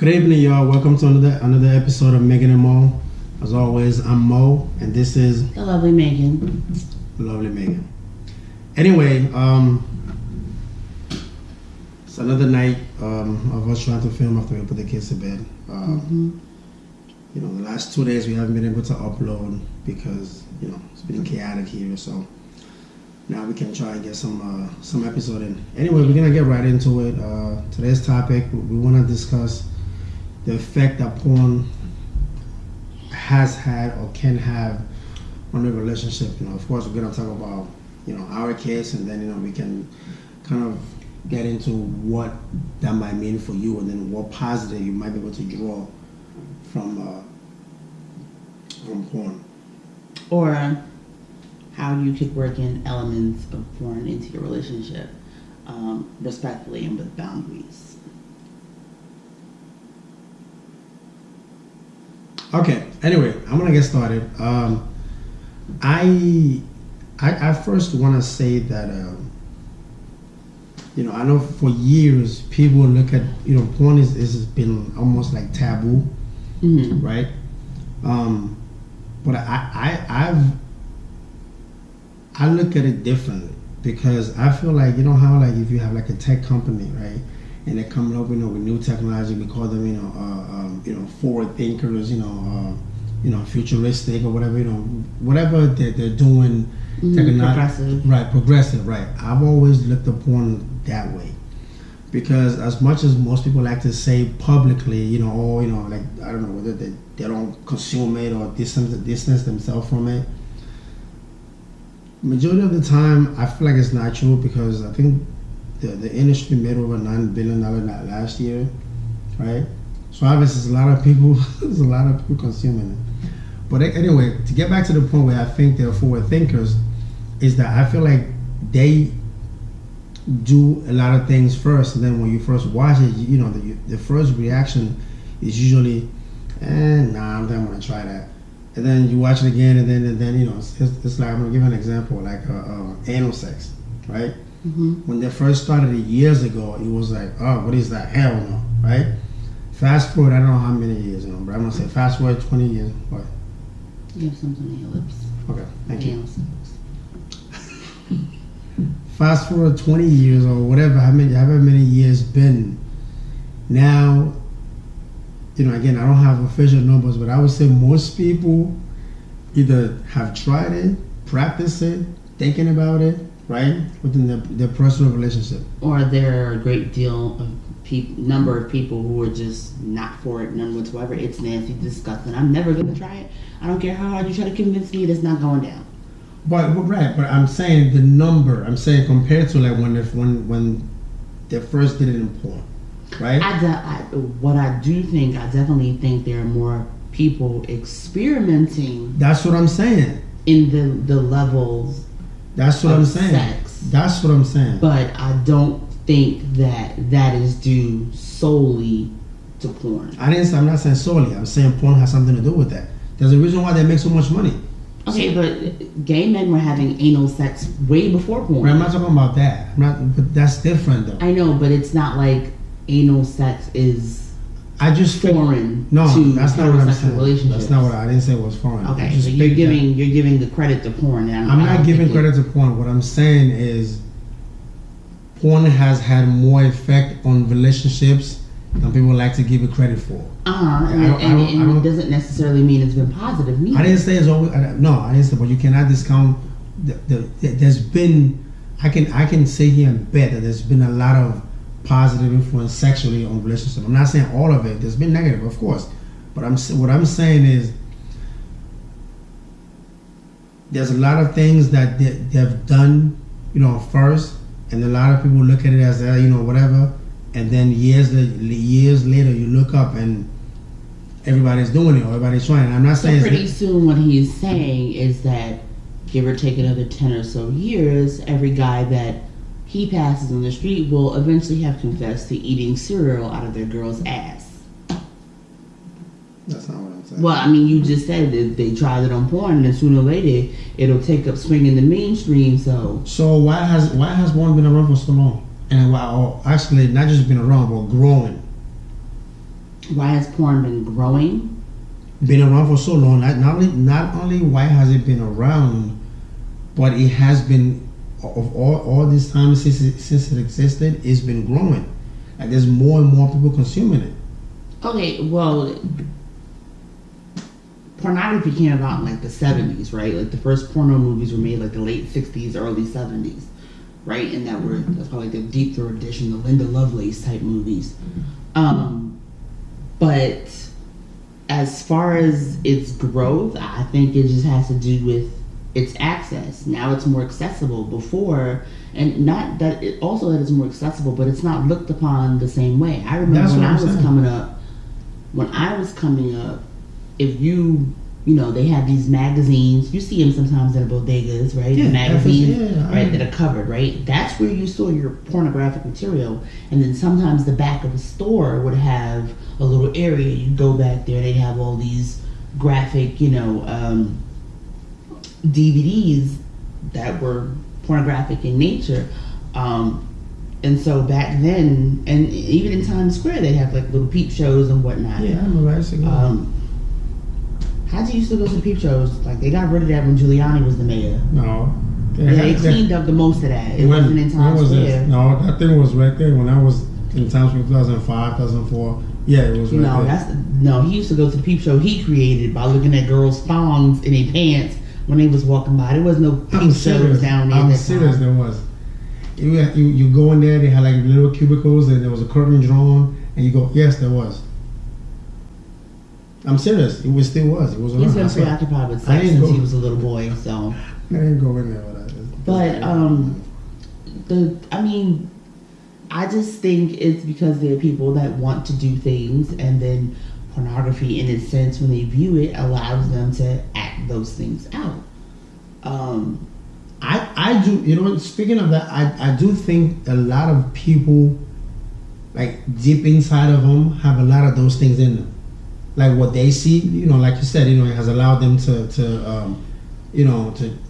Good evening, y'all. Welcome to another episode of Meaghan and Mo. As always, I'm Mo, and this is the lovely Meaghan. Lovely Meaghan. Anyway, it's another night of us trying to film after we put the kids to bed. You know, the last 2 days we haven't been able to upload because it's been chaotic here. So now we can try and get some episode in. Anyway, we're gonna get right into it. Today's topic, we want to discuss the effect that porn has had or can have on the relationship. Of course, we're gonna talk about our kids, and then we can kind of get into what that might mean for you, and then what positive you might be able to draw from porn, or how you could work in elements of porn into your relationship, respectfully and with boundaries. Okay. Anyway, I'm gonna get started. I first want to say that I know for years people look at porn is been almost like taboo, right? But I look at it differently, because I feel like how like if you have like a tech company, right? And they're coming up, with new technology. We call them, forward thinkers, futuristic or whatever, whatever they're doing. Progressive. Right, progressive, right. I've always looked upon that way, because as much as most people like to say publicly, like I don't know whether they don't consume it or distance themselves from it. Majority of the time, I feel like it's not true, because I think the industry made over $9 billion last year, right? So obviously, there's a lot of people consuming it. But anyway, to get back to the point where I think they're forward thinkers, is that I feel like they do a lot of things first, and then when you first watch it, the first reaction is usually, nah, I'm not gonna try that. And then you watch it again, and then it's like, I'm gonna give an example, like anal sex, right? When they first started it years ago, it was like, oh, what is that? Hell no, right? Fast forward, I don't know how many years, but I'm gonna say fast forward 20 years. What? You have something on your lips. Okay, thank you. Fast forward 20 years or whatever, however many years been. Now, again, I don't have official numbers, but I would say most people either have tried it, practiced it, thinking about it, right, within their personal relationship, or there are a great deal of number of people who are just not for it, none whatsoever. It's nasty, disgusting. I'm never gonna try it. I don't care how hard you try to convince me, it's not going down. But I'm saying the number. I'm saying compared to like when they first did it in porn, right? What I do think, I definitely think there are more people experimenting. That's what I'm saying. In the levels. That's what I'm saying. Sex. That's what I'm saying. But I don't think that is due solely to porn. I'm not saying solely. I'm saying porn has something to do with that. There's a reason why they make so much money. Okay, but gay men were having anal sex way before porn. But I'm not talking about that. But that's different, though. I know, but it's not like anal sex is. I just foreign. No, to that's not what I'm saying. That's not what I didn't say it was foreign. Okay, so you're giving the credit to porn. I'm not giving credit to porn. What I'm saying is, porn has had more effect on relationships than people like to give it credit for. And it doesn't necessarily mean it's been positive. Neither. I didn't say it's always. I didn't say. But you cannot discount. There's been. I can sit here and bet that there's been a lot of positive influence sexually on relationships. I'm not saying all of it. There's been negative, of course, but what I'm saying is there's a lot of things that they've done, first, and a lot of people look at it as whatever, and then years later you look up and everybody's doing it, or everybody's trying. I'm not saying. So pretty soon, what he's saying is that, give or take another 10 or so years, every guy that he passes on the street will eventually have confessed to eating cereal out of their girl's ass. That's not what I'm saying. Well, I mean, you just said that they tried it on porn, and sooner or later it'll take up swing in the mainstream. So why has porn been around for so long? And actually, not just been around, but growing. Why has porn been growing? Been around for so long. Not only why has it been around, but it has been of all this time since it existed. It's been growing. Like there's more and more people consuming it. Okay, well, pornography came about in like the 70s, right? Like the first porno movies were made like the late 60s, early 70s, right? And that's probably like the Deep Throat edition, the Linda Lovelace type movies. But as far as its growth, I think it just has to do with its access. Now it's more accessible. Before, and not that it also that it's more accessible, but it's not looked upon the same way. I remember when I was coming up. When I was coming up, if you know, they have these magazines. You see them sometimes in the bodegas, right? Yeah, the magazines, right, that are covered, right? That's where you saw your pornographic material. And then sometimes the back of a store would have a little area. You go back there, they'd have all these graphic, DVDs that were pornographic in nature. And so back then, and even in Times Square, they'd have like little peep shows and whatnot. Yeah, I remember. I used to go. How'd you used to go to peep shows? Like they got rid of that when Giuliani was the mayor. No. They cleaned up the most of that. It wasn't in Times Square. No, that thing was right there when I was in Times Square 2005, 2004. Yeah, it was right there. He used to go to the peep show he created by looking at girls' thongs in their pants when they was walking by. There was no peep shows down there. I'm serious, there was. You go in there, they had like little cubicles and there was a curtain drawn and you go, yes, there was. I'm serious. It still was. It was around. He's been preoccupied with sex since he was a little boy, so. I didn't go in there with that. But I just think it's because there are people that want to do things, and then pornography, in its sense, when they view it, allows them to act those things out. I do. Speaking of that, I do think a lot of people, like deep inside of them, have a lot of those things in them. Like what they see, like you said, it has allowed them to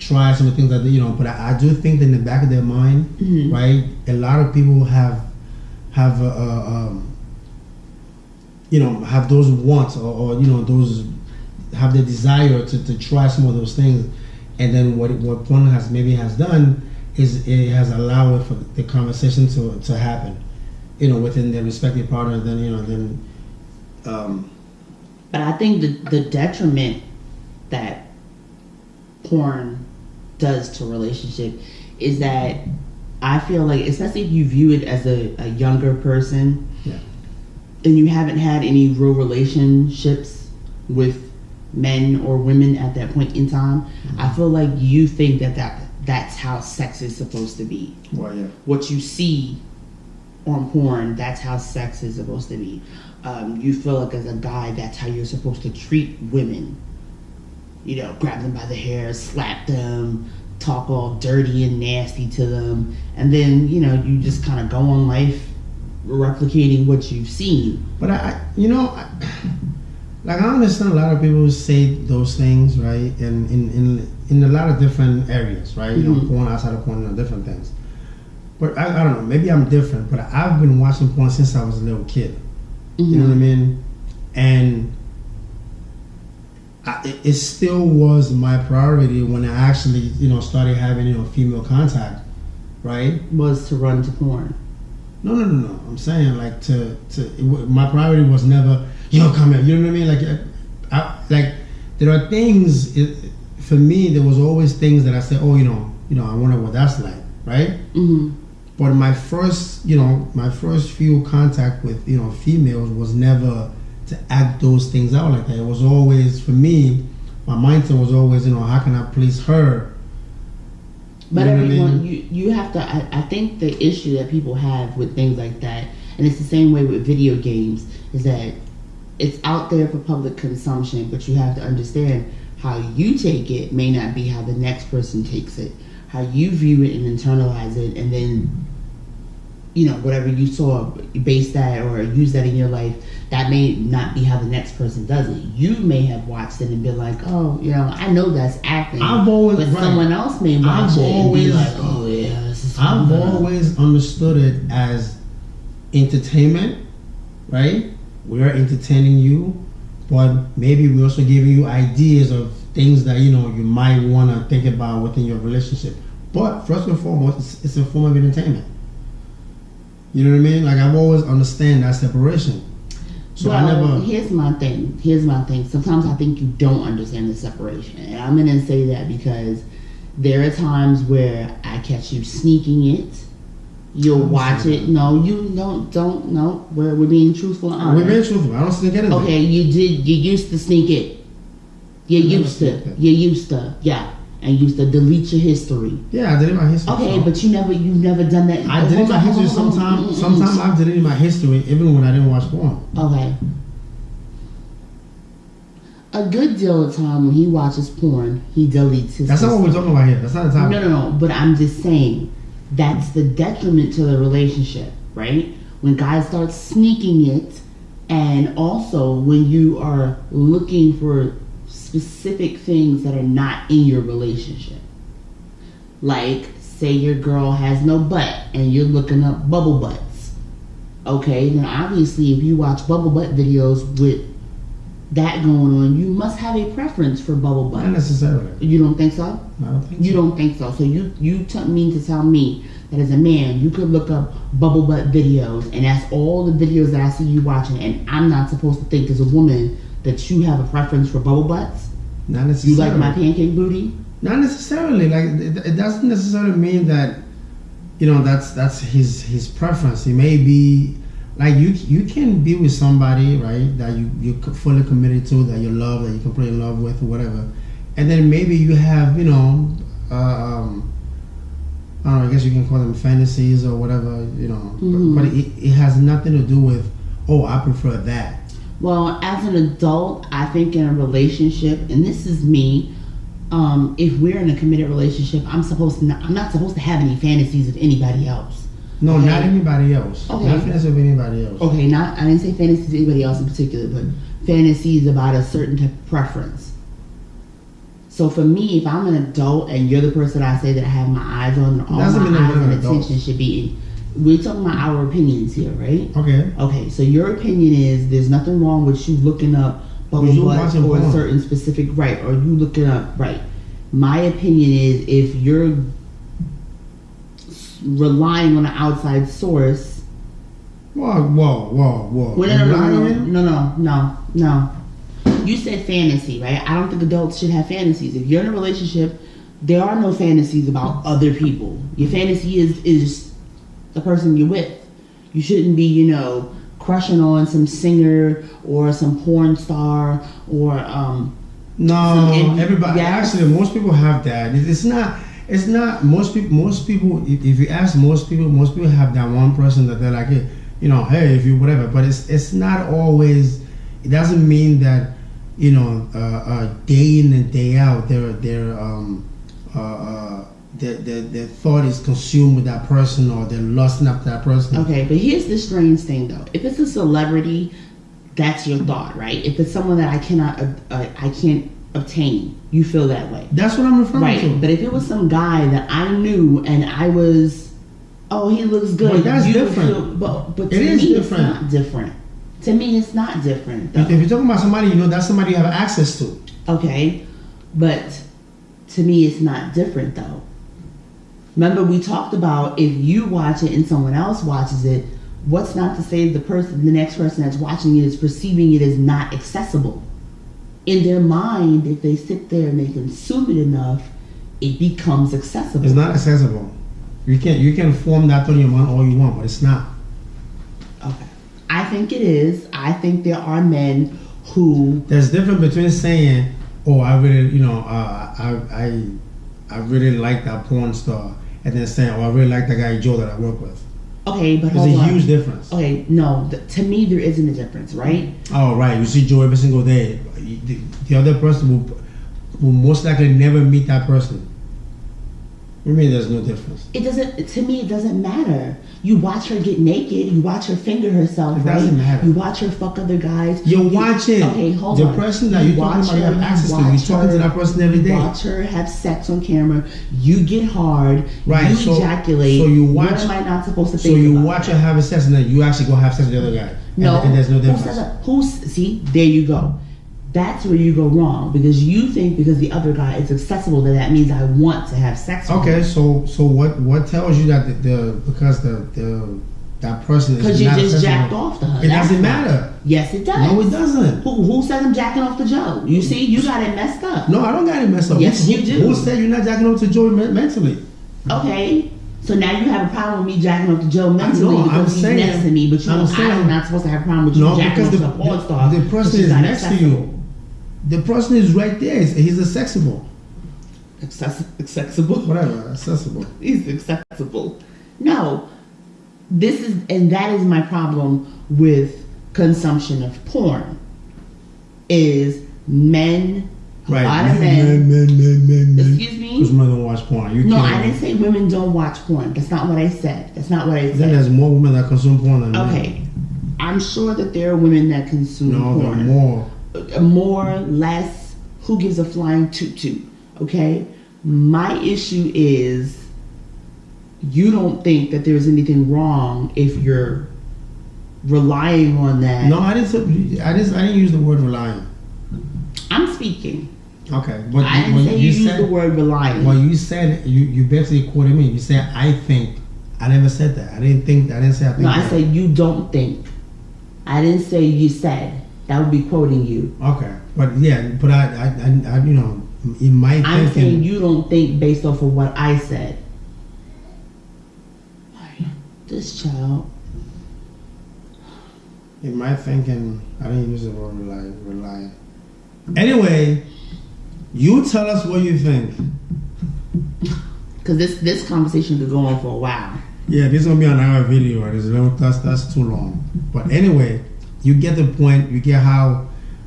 try some of the things that but I do think that in the back of their mind, mm-hmm. right, a lot of people have those wants or those have the desire to try some of those things, and then what porn has done is it has allowed for the conversation to happen, within their respective partner. But I think the detriment that porn does to a relationship is that I feel like, especially if you view it as a younger person, yeah. and you haven't had any real relationships with men or women at that point in time, mm-hmm. I feel like you think that's how sex is supposed to be. Well, yeah. What you see on porn, that's how sex is supposed to be. You feel like as a guy, that's how you're supposed to treat women. Grab them by the hair, slap them, talk all dirty and nasty to them, and then you just kind of go on life replicating what you've seen. But I understand a lot of people say those things, right? And in a lot of different areas, right? Mm-hmm. Porn, outside of porn, different things. But I don't know. Maybe I'm different. But I've been watching porn since I was a little kid. Mm-hmm. You know what I mean? And it still was my priority when I actually, started having, female contact, right? Was to run to porn. No. I'm saying like my priority was never, come here. You know what I mean? There are things. For me, there was always things that I said, I wonder what that's like, right? Mm-hmm. But my first few contact with, females was never to act those things out like that. It was always, for me, my mindset was always, how can I please her? But everyone, you have to, I think the issue that people have with things like that, and it's the same way with video games, is that it's out there for public consumption, but you have to understand how you take it may not be how the next person takes it. How you view it and internalize it, and then whatever you saw, base that or use that in your life, that may not be how the next person does it. You may have watched it and been like, I know that's acting. Someone else may watch it and be like, oh yeah, this is I've always understood it as entertainment, right? we're entertaining you, but maybe we're also giving you ideas of things that you might want to think about within your relationship. But first and foremost, it's a form of entertainment. You know what I mean? Like, I've always understand that separation. So here's my thing. Sometimes I think you don't understand the separation, and I'm gonna say that because there are times where I catch you sneaking it. You'll watch it. No, you don't. No, we're being truthful and honest. We're being truthful. I don't sneak anything. Okay, you did. You used to sneak it. You used to. Yeah. And used to delete your history. Yeah, I deleted my history. Okay, but you've never done that. I deleted my history sometimes. Sometimes I've deleted my history even when I didn't watch porn. Okay. A good deal of time when he watches porn, he deletes his. That's not what we're talking about here. That's not the time. No. But I'm just saying, that's the detriment to the relationship, right? When guys start sneaking it, and also when you are looking for specific things that are not in your relationship. Like, say your girl has no butt and you're looking up bubble butts. Okay, then obviously if you watch bubble butt videos with that going on, you must have a preference for bubble butt. Not necessarily. You don't think so? I don't think so. You don't think so. So you mean to tell me that as a man, you could look up bubble butt videos and that's all the videos that I see you watching, and I'm not supposed to think as a woman that you have a preference for bubble butts? Not necessarily. You like my pancake booty? Not necessarily. Like, it doesn't necessarily mean that, that's his preference. He may be, like, you can be with somebody, right, that you're fully committed to, that you love, that you're completely in love with, or whatever. And then maybe you have, I don't know, I guess you can call them fantasies or whatever, Mm-hmm. But it has nothing to do with, I prefer that. Well, as an adult, I think in a relationship, and this is me, if we're in a committed relationship, I'm not supposed to have any fantasies of anybody else. No, okay? Not anybody else. Okay. Not fantasies of anybody else. Okay, I didn't say fantasies of anybody else in particular, but fantasies about a certain type of preference. So for me, if I'm an adult and you're the person I say that I have my eyes on, and all my eyes and attention should be in, we're talking about our opinions here, right? Okay, so your opinion is there's nothing wrong with you looking up bubble butt or a certain specific, right, or you looking up, right. My opinion is if you're relying on an outside source. Whoa. No. You said fantasy, right? I don't think adults should have fantasies. If you're in a relationship, there are no fantasies about other people. Your fantasy is the person you're with. You shouldn't be, crushing on some singer or some porn star or everybody. Yes. Actually, most people have that. It's not most people. If you ask most people have that one person that they're like, hey, if you whatever. But it's not always. It doesn't mean that day in and day out their thought is consumed with that person or they're lusting after that person. Okay, but here's the strange thing though. If it's a celebrity, that's your thought, right? If it's someone that I can't obtain, you feel that way. That's what I'm referring to. But if it was some guy that I knew and I was, he looks good. But that's different. But to me, it's not different. To me, it's not different. Though. If you're talking about somebody, that's somebody you have access to. Okay, but to me, it's not different though. Remember, we talked about if you watch it and someone else watches it, what's not to say the next person that's watching it is perceiving it as not accessible. In their mind, if they sit there and they consume it enough, it becomes accessible. It's not accessible. You can form that thought in your mind all you want, but it's not. Okay. I think it is. I think there are men who... There's difference between saying, I really, I really like that porn star, and then saying, I really like that guy Joe that I work with. Okay, but there's a huge difference. Okay, no, to me there isn't a difference, right? Oh, right. You see Joe every single day. The other person will most likely never meet that person. You mean there's no difference? It doesn't. To me, it doesn't matter. You watch her get naked. You watch her finger herself. It doesn't matter. You watch her fuck other guys. You're watching. Okay, hold on. The person that you're talking about, you have access to. You're talking to that person every day. Watch her have sex on camera. You get hard. Right. You ejaculate. So you watch. What am I not supposed to think So you about watch that? her having sex, and then you actually go have sex with the other guy. No. And there's no difference. See, there you go. That's where you go wrong, because you think because the other guy is accessible that means I want to have sex with him. Okay, so what tells you that because that person is because you not just accessible? jacked off to her. It doesn't matter. Yes, it does. No, it doesn't. Who said I'm jacking off to Joe? You see, you got it messed up. No, I don't got it messed up. Yes, you do. Who said you're not jacking off to Joe mentally? Okay. So now you have a problem with me jacking up to Joe mentally because he's next to me, but I'm not supposed to have a problem with you jacking up to a porn star. The person is next to you. The person is right there. He's accessible. Accessible? Whatever, accessible. He's accessible. No. That is my problem with consumption of porn. Is men, right. A lot of men. Excuse me? Because men don't watch porn. I didn't say women don't watch porn. That's not what I said. Then there's more women that consume porn than men. Okay. I'm sure that there are women that consume porn. No, there are more. More, less, who gives a flying toot? Okay? My issue is you don't think that there's anything wrong if you're relying on that. No, I didn't use the word relying. I'm speaking. Okay, but I didn't say you used the word relying. Well, you said you basically quoted me. You said I think. I never said that. I didn't say I think. No, I said you don't think. I didn't say you said. That would be quoting you. Okay, but I you know, in my thinking, I'm saying you don't think based off of what I said. This child. In my thinking, I didn't use the word rely. Anyway, you tell us what you think. Because this conversation could go on for a while. Yeah, this is gonna be an hour video. That's too long. But anyway. You get the point. You get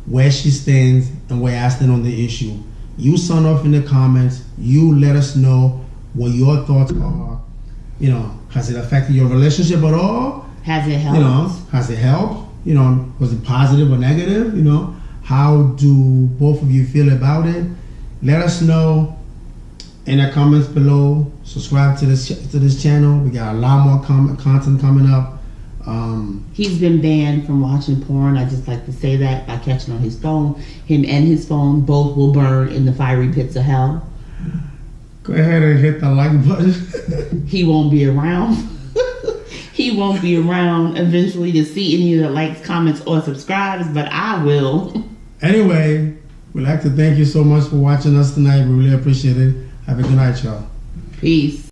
where she stands and where I stand on the issue. You sound off in the comments. You let us know what your thoughts are. You know, has it affected your relationship at all? Has it helped? You know, has it helped? You know, was it positive or negative? You know, how do both of you feel about it? Let us know in the comments below. Subscribe to this channel. We got a lot more content coming up. He's been banned from watching porn. I just like to say that by catching on his phone. Him and his phone both will burn in the fiery pits of hell. Go ahead and hit the like button. He won't be around. He won't be around eventually to see any of the likes, comments, or subscribes, but I will. Anyway, we'd like to thank you so much for watching us tonight. We really appreciate it. Have a good night, y'all. Peace.